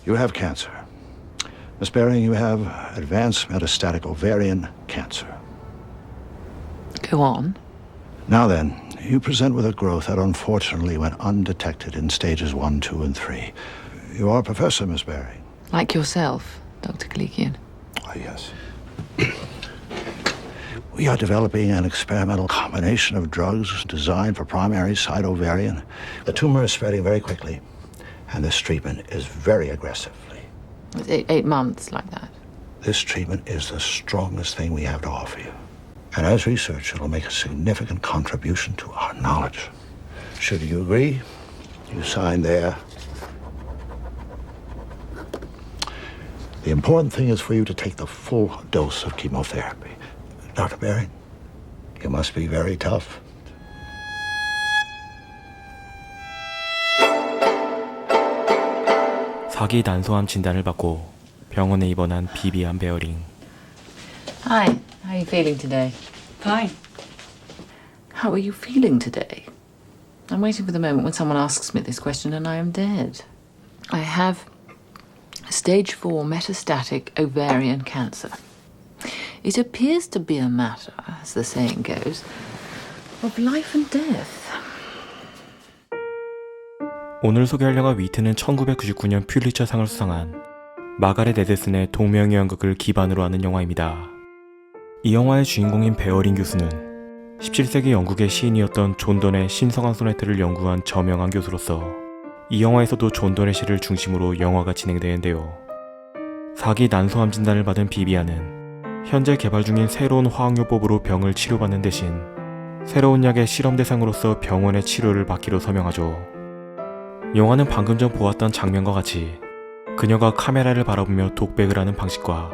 You have cancer. Miss Baring, you have advanced metastatic ovarian cancer. Go on. Now then, you present with a growth that unfortunately went undetected in stages 1, 2, and 3. You are a professor, Miss Baring. Like yourself, Dr. Kalikian. Oh, yes. We are developing an experimental combination of drugs designed for primary side ovarian. The tumor is spreading very quickly, and this treatment is very aggressively. It's 8 months like that. This treatment is the strongest thing we have to offer you. And as research, it'll make a significant contribution to our knowledge. Should you agree, you sign there. The important thing is for you to take the full dose of chemotherapy. Dr. Baring, you must be very tough. 사기 난소암 진단을 받고 병원에 입원한 비비안 베어링. Hi, how are you feeling today? Fine. How are you feeling today? I'm waiting for the moment when someone asks me this question and I am dead. I have stage 4 metastatic ovarian cancer. It appears to be a matter, as the saying goes, of life and death. 오늘 소개할 영화 위트는 1999년 퓰리처상을 수상한 마가렛 에데슨의 동명의 연극을 기반으로 하는 영화입니다. 이 영화의 주인공인 베어링 교수는 17세기 영국의 시인이었던 존 던의 신성한 소네트를 연구한 저명한 교수로서 이 영화에서도 존 던의 시를 중심으로 영화가 진행되는데요. 사기 난소암 진단을 받은 비비안은 현재 개발 중인 새로운 화학요법으로 병을 치료받는 대신 새로운 약의 실험 대상으로서 병원의 치료를 받기로 서명하죠. 영화는 방금 전 보았던 장면과 같이 그녀가 카메라를 바라보며 독백을 하는 방식과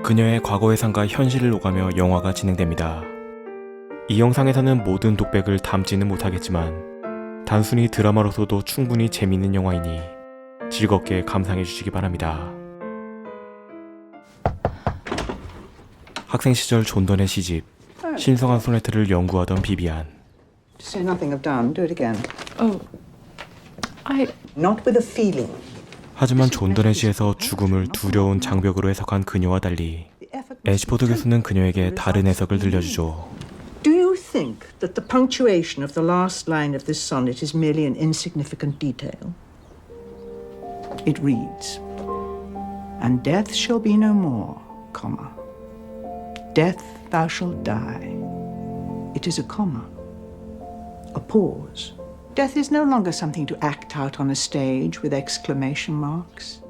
그녀의 과거의 삶과 현실을 오가며 영화가 진행됩니다. 이 영상에서는 모든 독백을 담지는 못하겠지만 단순히 드라마로서도 충분히 재밌는 영화이니 즐겁게 감상해 주시기 바랍니다. 학생 시절 존 던의 시집 신성한 소네트를 연구하던 비비안. Say nothing of done. Do it again. Oh, Not with a feeling. 하지만 존 던의 시에서 죽음을 두려운 장벽으로 해석한 그녀와 달리 애시포드 교수는 그녀에게 다른 해석을 들려주죠. Do you think that the punctuation of the last line of this sonnet is merely an insignificant detail? It reads, "And death shall be no more, comma. Death thou shalt die." It is a comma, a pause. Death is no longer something to act out on a stage with exclamation marks.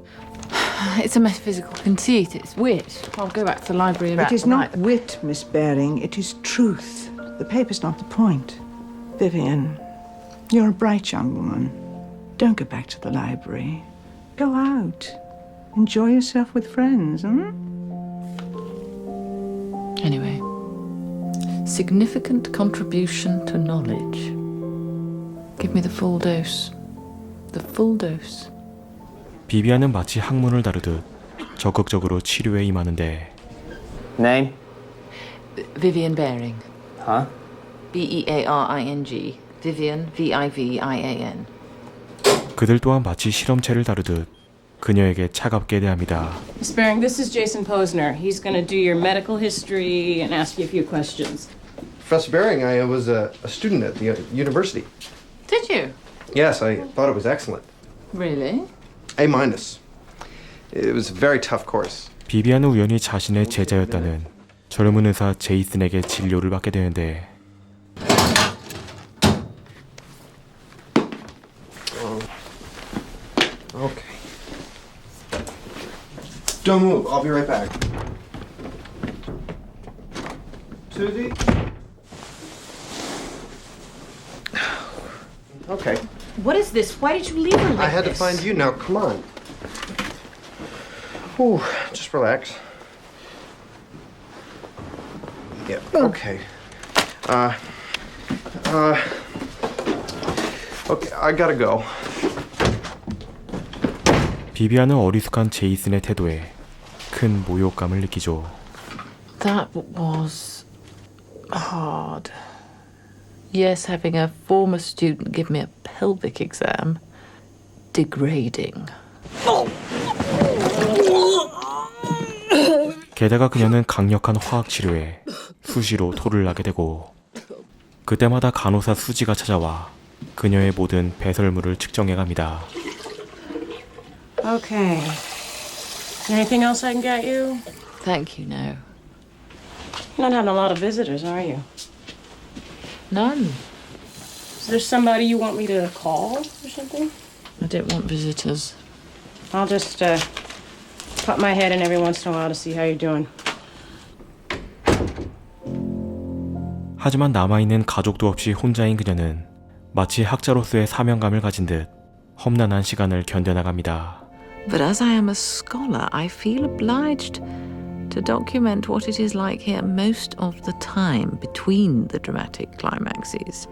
it's a metaphysical conceit. It's wit. I'll go back to the library about It is not wit, Miss Baring. It is truth. The paper's not the point. Vivian, you're a bright young woman. Don't go back to the library. Go out. Enjoy yourself with friends, Anyway, significant contribution to knowledge. Give me the full dose. The full dose. 비비안은 마치 학문을 다루듯 적극적으로 치료에 임하는데. Name? Vivian Baring. Huh? B-E-A-R-I-N-G. Vivian, V-I-V-I-A-N. 그들 또한 마치 실험체를 다루듯 그녀에게 차갑게 대합니다. Miss Baring, this is Jason Posner. He's going to do your medical history and ask you a few questions. Professor Baring, I was a student at the university. Did you? Yes, I thought it was excellent. Really? A-. It was a very tough course. 비비안은 우연히 자신의 제자였다는 젊은 의사 제이슨에게 진료를 받게 되는데 Okay. Don't move. I'll be right back. Susie? Okay. What is this? Why did you leave her like I had to this? find you now. Come on. Ooh, just relax. Yeah, okay. Okay, I gotta go. 비비안은 어리숙한 제이슨의 태도에 큰 모욕감을 느끼죠. That was hard. Yes, having a former student give me a pelvic exam. Degrading. Oh. 게다가 그녀는 강력한 화학 치료에 수시로 토를 나게 되고 그때마다 간호사 수지가 찾아와 그녀의 모든 배설물을 측정해갑니다. Okay. Anything else I can get you? Thank you, no. You're not having a lot of visitors, are you? None. Is there somebody you want me to call or something? I don't want visitors. I'll just pop my head in every once in a while to see how you're doing. 하지만 남아있는 가족도 없이 혼자인 그녀는 마치 학자로서의 사명감을 가진 듯 험난한 시간을 견뎌나갑니다. But as I am a scholar, I feel obliged to document what it is like here most of the time between the dramatic climaxes.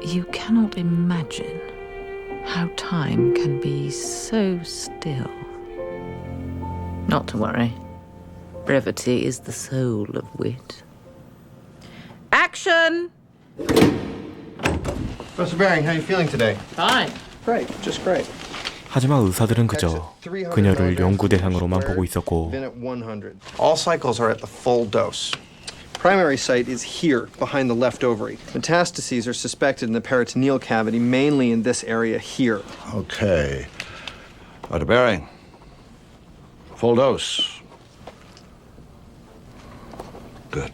You cannot imagine how time can be so still. Not to worry. Brevity is the soul of wit. Action! Professor Baring, how are you feeling today? Fine. Great, just great. 하지만 의사들은 그저 그녀를 연구 대상으로만 보고 있었고 Been at 100. All cycles are at the full dose. Primary site is here, behind the left ovary. Metastases are suspected in the peritoneal cavity, mainly in this area here. Okay. Dr. Baring, full dose. Good.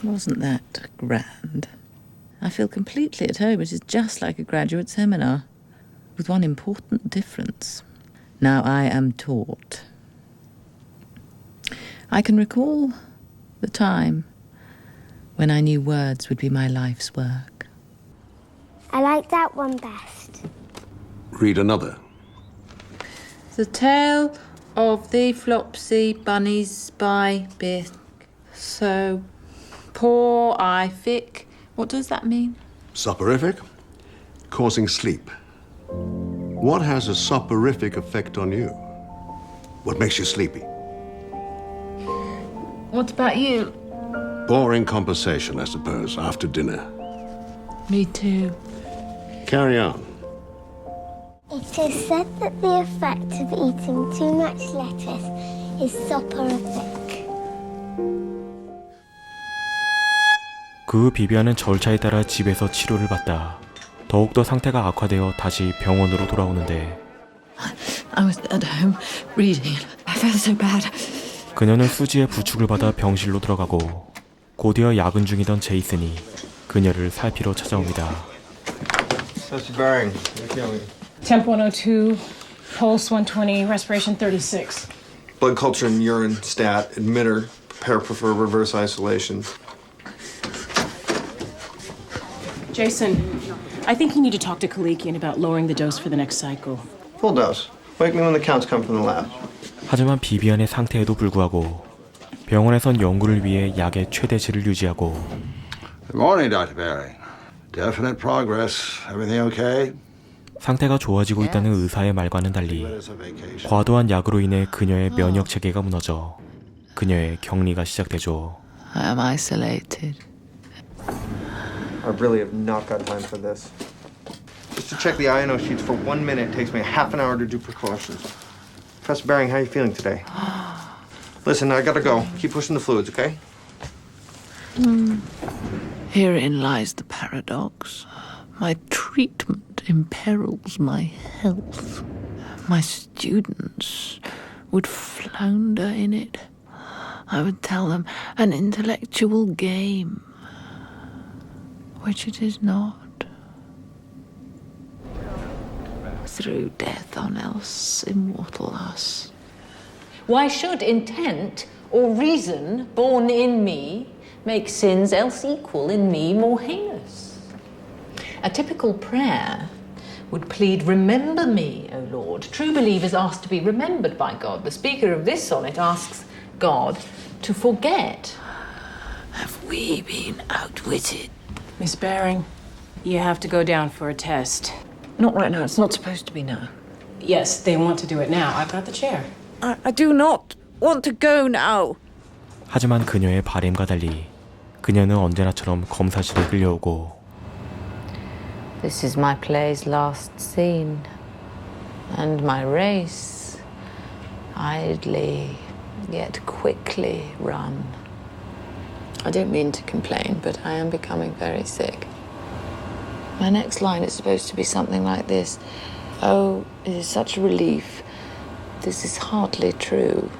Wasn't that grand? I feel completely at home. It is just like a graduate seminar, with one important difference. Now I am taught. I can recall the time when I knew words would be my life's work. I like that one best. Read another. The Tale of the Flopsy Bunnies by Bick. So poor I thick. What does that mean? Soporific? Causing sleep. What has a soporific effect on you? What makes you sleepy? What about you? Boring conversation, I suppose, after dinner. Me too. Carry on. It is said that the effect of eating too much lettuce is soporific. 그 비비안은 절차에 따라 집에서 치료를 받다 더욱더 상태가 악화되어 다시 병원으로 돌아오는데 I was at home reading. I felt so bad. 그녀는 수지의 부축을 받아 병실로 들어가고 곧이어 야근 중이던 제이슨이 그녀를 살피러 찾아옵니다. Professor Baring, how are you feeling? Temp 102, pulse 120, respiration 36. Blood culture and urine stat, admitter, prepare for reverse isolation. Jason, I think you need to talk to Kalikian about lowering the dose for the next cycle. Full dose. Wake me when the counts come from the lab. 하지만 비비안의 상태에도 불구하고 병원에선 연구를 위해 약의 최대치를 유지하고 Good morning, Dr. Baring. Definite progress. Everything okay? 상태가 좋아지고 있다는 의사의 말과는 달리 과도한 약으로 인해 그녀의 면역 체계가 무너져 그녀의 격리가 시작되죠. I am isolated. I really have not got time for this. Just to check the INO sheets for 1 minute takes me half an hour to do precautions. Professor Baring, how are you feeling today? Listen, I gotta go. Keep pushing the fluids, okay? Herein lies the paradox. My treatment imperils my health. My students would flounder in it. I would tell them an intellectual game, which it is not. Through death on else immortal us. Why should intent or reason born in me make sins else equal in me more heinous? A typical prayer would plead, remember me, O Lord. True believers ask to be remembered by God. The speaker of this sonnet asks God to forget. Have we been outwitted? Miss Baring, you have to go down for a test. Not right now. It's not supposed to be now. Yes, they want to do it now. I've got the chair. I do not want to go now. 하지만 그녀의 바램과 달리 그녀는 언제나처럼 검사실에 끌려오고 This is my play's last scene. and my race idly yet quickly run. I don't mean to complain, but I am becoming very sick. My next line is supposed to be something like this. Oh, it is such a relief. This is hardly true.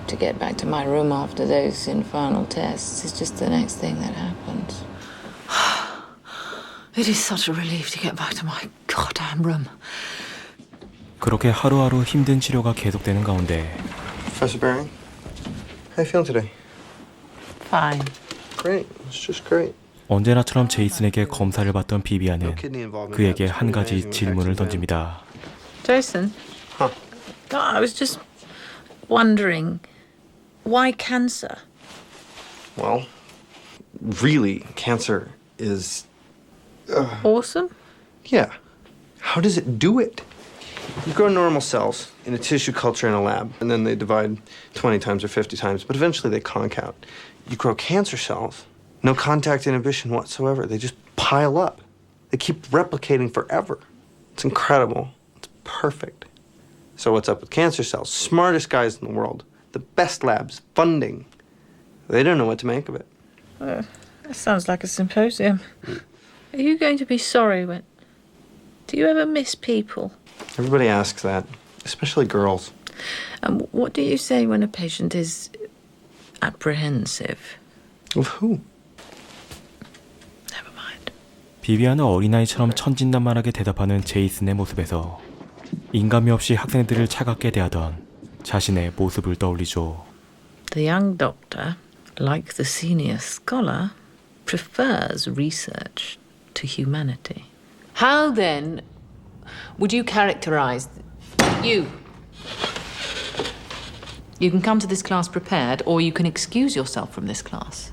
To get back to my room after those infernal tests is just the next thing that happens. It is such a relief to get back to my goddamn room. 그렇게 하루하루 힘든 치료가 계속되는 가운데 Professor Baring, how you feeling today? Fine. Great. It's just great. 언제나처럼 제이슨에게 검사를 받던 비비안은 그에게 한 가지 질문을 던집니다. Jason? Huh? I was just wondering, why cancer? Well, really, cancer is... Awesome? Yeah. How does it do it? You grow normal cells in a tissue culture in a lab, and then they divide 20 times or 50 times, but eventually they conk out. You grow cancer cells, no contact inhibition whatsoever. They just pile up. They keep replicating forever. It's incredible. It's perfect. So what's up with cancer cells? Smartest guys in the world, the best labs, funding. They don't know what to make of it. That sounds like a symposium. Are you going to be sorry when... Do you ever miss people? Everybody asks that, especially girls. And what do you say when a patient is apprehensive? Of who? Never mind. 비비안은 어린아이처럼 천진난만하게 대답하는 제이슨의 모습에서 인감이 없이 학생들을 차갑게 대하던 자신의 모습을 떠올리죠. The young doctor, like the senior scholar, prefers research to humanity. How then would you characterize you? You can come to this class prepared, or you can excuse yourself from this class.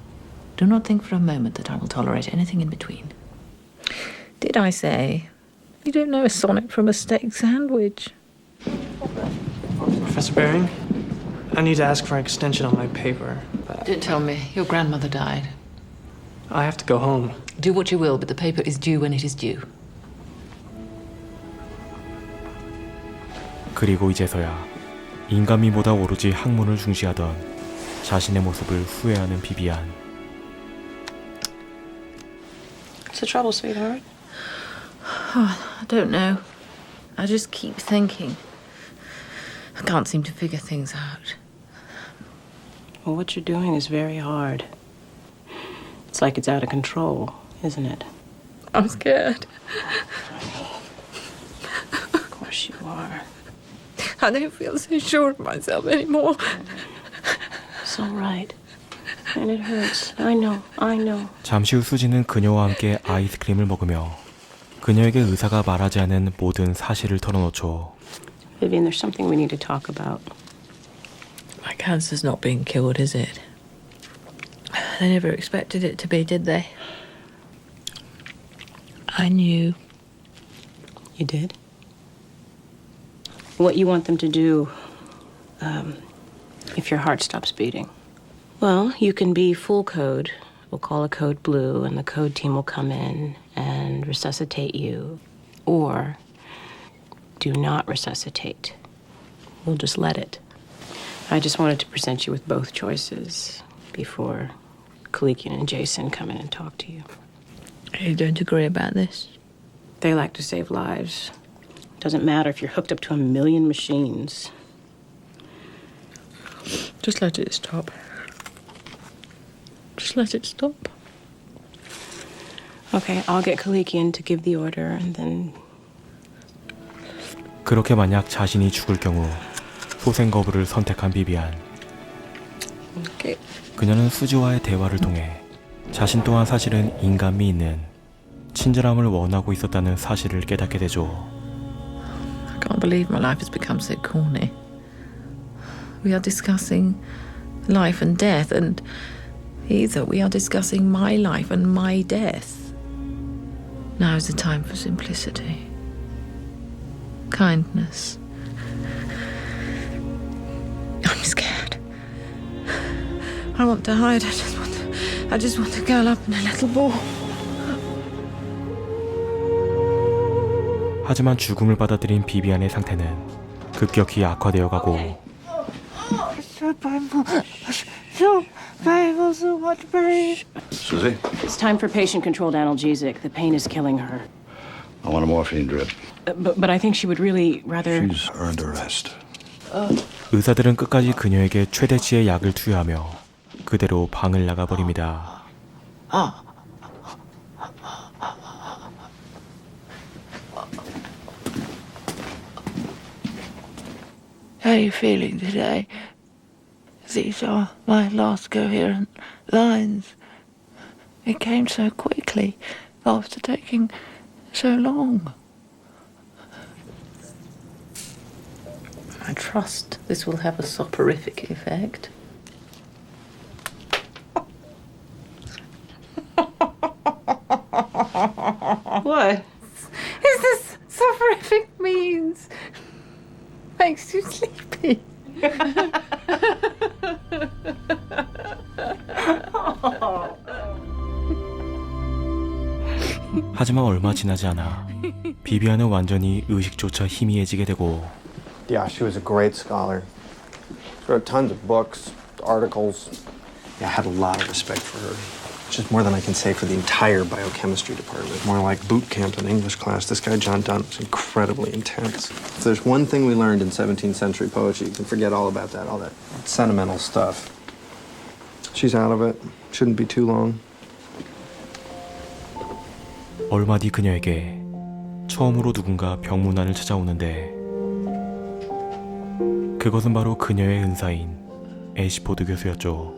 Do not think for a moment that I will tolerate anything in between. Did I say you don't know a sonnet from a steak sandwich? Professor Baring, I need to ask for an extension on my paper. Don't tell me. Your grandmother died. I have to go home. Do what you will, but the paper is due when it is due. 그리고 이제서야 인간미보다 오로지 학문을 중시하던 자신의 모습을 후회하는 비비안. What's the trouble, sweetheart? Oh, I don't know. I just keep thinking. I can't seem to figure things out. Well, what you're doing is very hard. It's like it's out of control, isn't it? I'm scared. Of course you are. I don't feel so sure of myself anymore. It's all right. And it hurts. I know. 잠시 후 수지는 그녀와 함께 아이스크림을 먹으며 그녀에게 의사가 말하지 않은 모든 사실을 털어놓죠. Vivian, there's something we need to talk about. My cancer's not being cured, is it? They never expected it to be, did they? I knew. You did? What you want them to do if your heart stops beating? Well, you can be full code. We'll call a code blue, and the code team will come in and resuscitate you. Or do not resuscitate. We'll just let it. I just wanted to present you with both choices before Kalikian and Jason come in and talk to you. You don't agree about this? They like to save lives. Doesn't matter if you're hooked up to 1 million machines. Just let it stop. Just let it stop. Okay, I'll get Kalikian to give the order and then... 그렇게 만약 자신이 죽을 경우 소생 거부를 선택한 비비안. Okay. 그녀는 수지와의 대화를 통해 자신 또한 사실은 인간미 있는 친절함을 원하고 있었다는 사실을 깨닫게 되죠. I can't believe my life has become so corny. We are discussing life and death, and either we are discussing my life and my death. Now is the time for simplicity, kindness. I'm scared. I want to hide. I just want to curl up in a little ball. 하지만 죽음을 받아들인 비비안의 상태는 급격히 악화되어 가고 Susie, It's time for patient-controlled analgesic. The pain is killing her. I want a morphine drip. But I think she would really rather... She's earned her rest. 의사들은 끝까지 그녀에게 최대치의 약을 투여하며 그대로 방을 나가버립니다. How are you feeling today? These are my last coherent lines. It came so quickly after taking so long. I trust this will have a soporific effect. What? Is this soporific means makes you sleepy? 하지만 얼마 지나지 않아 비비안은 완전히 의식조차 희미해지게 되고 Yeah, she was a great scholar. She wrote tons of books, articles. Yeah, I had a lot of respect for her. It's just more than I can say for the entire biochemistry department. More like boot camp in English class. This guy, John Donne, was incredibly intense. If there's one thing we learned in 17th century poetry, you can forget all about that, all that sentimental stuff. She's out of it. Shouldn't be too long. 얼마 뒤 그녀에게 처음으로 누군가 병문안을 찾아오는데 그것은 바로 그녀의 은사인 애시포드 교수였죠.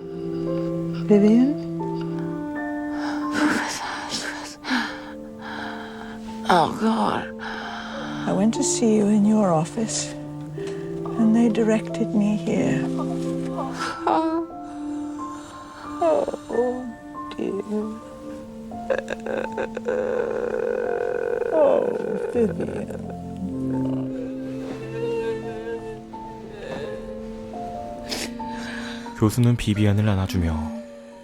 Vivian? Oh, God. I went to see you in your office, and they directed me here. Oh, dear. Oh, Vivian. 교수는 비비안을 안아주며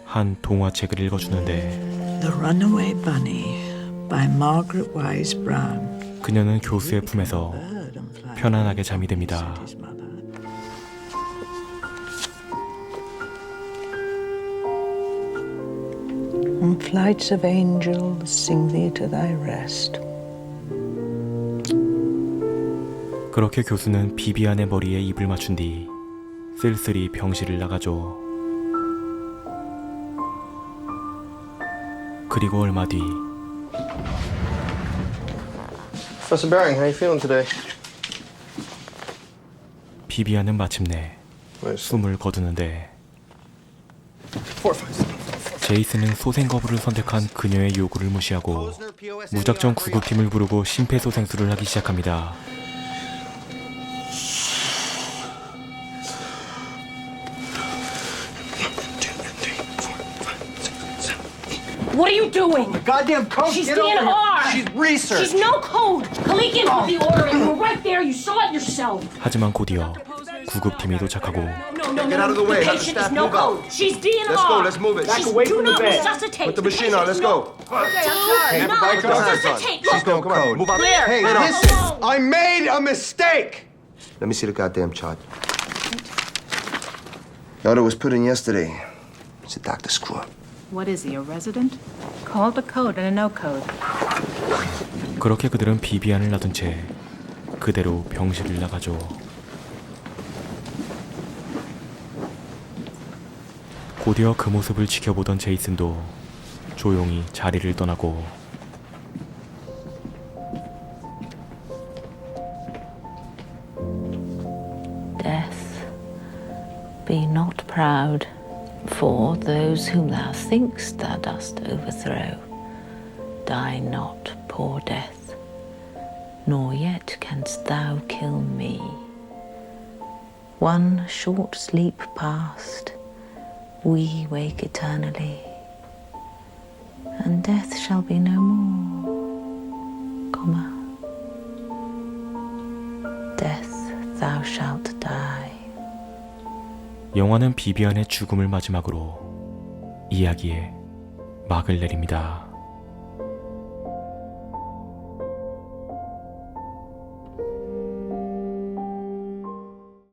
한 동화책을 읽어주는데 The Runaway Bunny by Margaret Wise Brown. 그녀는 교수의 품에서 편안하게 잠이 듭니다. And flights of angels sing thee to thy rest. 그렇게 교수는 비비안의 머리에 입을 맞춘 뒤 쓸쓸히 병실을 나가죠. 그리고 얼마 뒤 Professor Baring, how are you feeling today? 비비안은 마침내 숨을 거두는데 제이슨은 소생거부를 선택한 그녀의 요구를 무시하고 무작정 구급팀을 부르고 심폐소생술을 하기 시작합니다. What are you doing? Goddamn code! She's Get over here. DNR! She's research! She's no code! Kalikin put the order in. You were right there. You saw it yourself. 하지만 곧이어 구급팀이 도착하고 No. Get out of the way. The Have the patient is staff no move out. code. She's DNR. Let's go. Let's move it. She's do not resuscitate. Put the machine on. Let's go. Do not resuscitate. She's no code. Move out. Clear. Hey, Alone. listen. I made a mistake. Let me see the goddamn chart. The order was put in yesterday. It's a doctor screw up. What is he, a resident? Call the code and a no code. 그렇게 그들은 비비안을 놔둔 채 그대로 병실을 나가죠. 곧이어 그 모습을 지켜보던 제이슨도 조용히 자리를 떠나고 Death, be not proud, for those whom thou think'st thou dost overthrow, die not, poor death, nor yet canst thou kill me. One short sleep past, we wake eternally, and death shall be no more, comma, death thou shalt die. 영화는 비비안의 죽음을 마지막으로 이야기에 막을 내립니다.